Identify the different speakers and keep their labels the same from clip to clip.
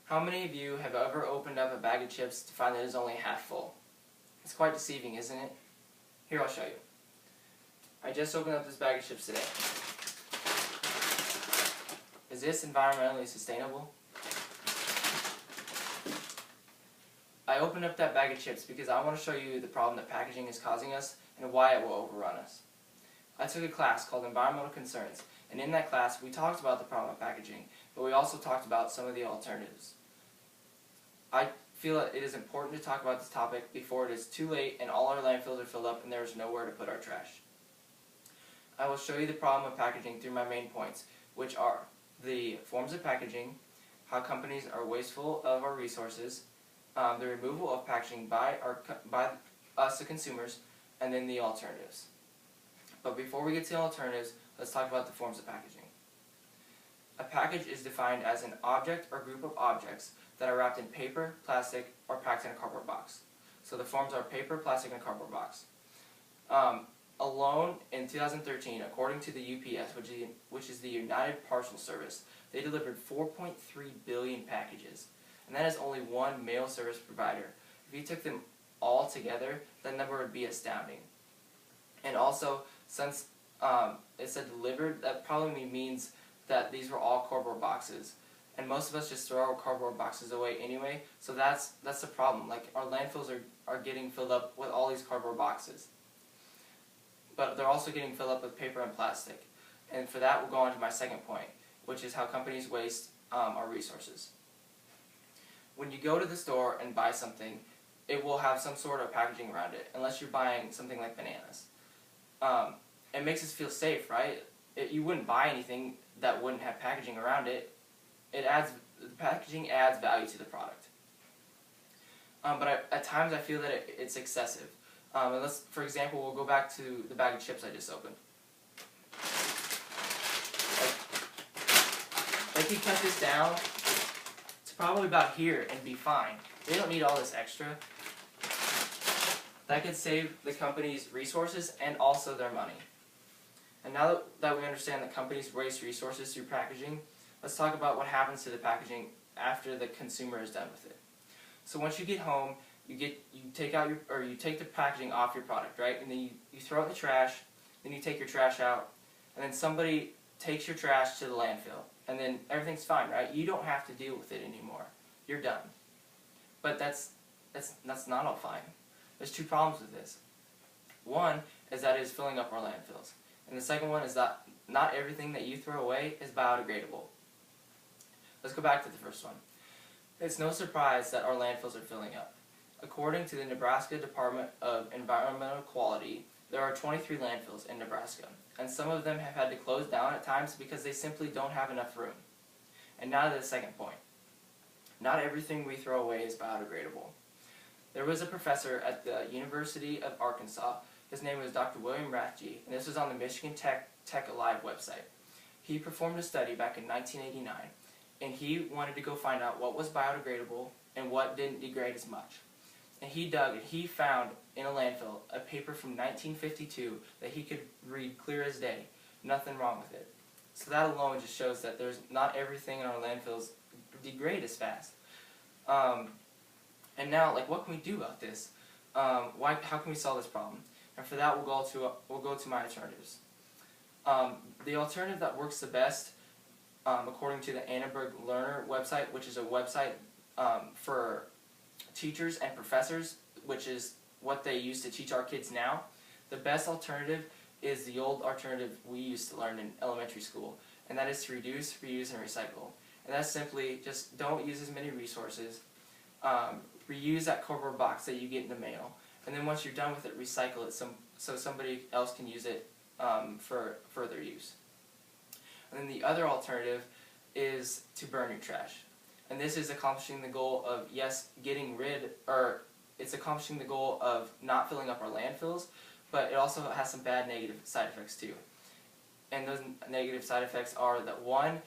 Speaker 1: How many of you have ever opened up a bag of chips to find that it's only half full? It's quite deceiving, isn't it? Here, I'll show you. I just opened up this bag of chips today. Is this environmentally sustainable? I opened up that bag of chips because I want to show you the problem that packaging is causing us and why it will overrun us. I took a class called Environmental Concerns, and in that class we talked about the problem of packaging, but we also talked about some of the alternatives. I feel that it is important to talk about this topic before it is too late and all our landfills are filled up and there is nowhere to put our trash. I will show you the problem of packaging through my main points, which are the forms of packaging, how companies are wasteful of our resources, the removal of packaging by us, the consumers, and then the alternatives. But before we get to the alternatives, let's talk about the forms of packaging. A package is defined as an object or group of objects that are wrapped in paper, plastic, or packed in a cardboard box. So the forms are paper, plastic, and cardboard box. Alone in 2013, according to the UPS, which is the United Parcel Service, they delivered 4.3 billion packages. And that is only one mail service provider. If you took them all together, that number would be astounding. And also, since it said delivered, that probably means that these were all cardboard boxes. And most of us just throw our cardboard boxes away anyway, so that's the problem. Like, our landfills are getting filled up with all these cardboard boxes. But they're also getting filled up with paper and plastic. And for that, we'll go on to my second point, which is how companies waste our resources. When you go to the store and buy something, it will have some sort of packaging around it, unless you're buying something like bananas. It makes us feel safe, right? You wouldn't buy anything that wouldn't have packaging around it. The packaging adds value to the product. But at times I feel that it's excessive. For example, we'll go back to the bag of chips I just opened. Like you cut this down to probably about here and be fine. They don't need all this extra. That could save the company's resources and also their money. And now that we understand that companies waste resources through packaging, let's talk about what happens to the packaging after the consumer is done with it. So once you get home, you take the packaging off your product, right? And then you throw it in the trash, then you take your trash out, and then somebody takes your trash to the landfill, and then everything's fine, right? You don't have to deal with it anymore. You're done. But that's not all fine. There's two problems with this. One is that it is filling up our landfills. And the second one is that not everything that you throw away is biodegradable. Let's go back to the first one. It's no surprise that our landfills are filling up. According to the Nebraska Department of Environmental Quality, there are 23 landfills in Nebraska, and some of them have had to close down at times because they simply don't have enough room. And now to the second point. Not everything we throw away is biodegradable. There was a professor at the University of Arkansas. His name was Dr. William Rathje, and this was on the Michigan Tech Alive website. He performed a study back in 1989, and he wanted to go find out what was biodegradable and what didn't degrade as much. And he dug, and he found in a landfill a paper from 1952 that he could read clear as day. Nothing wrong with it. So that alone just shows that there's not everything in our landfills degrade as fast. And now, what can we do about this? How can we solve this problem? And for that, we'll go to my alternatives. The alternative that works the best, according to the Annenberg Learner website, which is a website for teachers and professors, which is what they use to teach our kids now, the best alternative is the old alternative we used to learn in elementary school, and that is to reduce, reuse, and recycle. And that's simply just don't use as many resources, reuse that cardboard box that you get in the mail, and then once you're done with it, recycle it so somebody else can use it for further use. And then the other alternative is to burn your trash. And this is accomplishing the goal of, it's accomplishing the goal of not filling up our landfills, but it also has some bad negative side effects too. And those negative side effects are that one,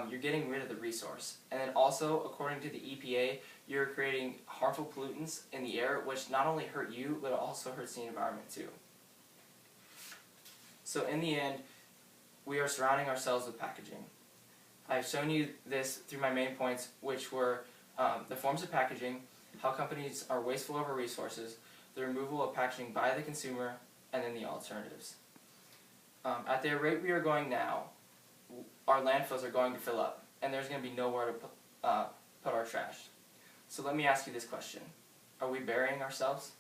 Speaker 1: you're getting rid of the resource. And then also, according to the EPA, you're creating harmful pollutants in the air, which not only hurt you, but it also hurts the environment too. So in the end, we are surrounding ourselves with packaging. I've shown you this through my main points, which were the forms of packaging, how companies are wasteful of our resources, the removal of packaging by the consumer, and then the alternatives. At the rate we are going now, our landfills are going to fill up, and there's going to be nowhere to put our trash. So let me ask you this question. Are we burying ourselves?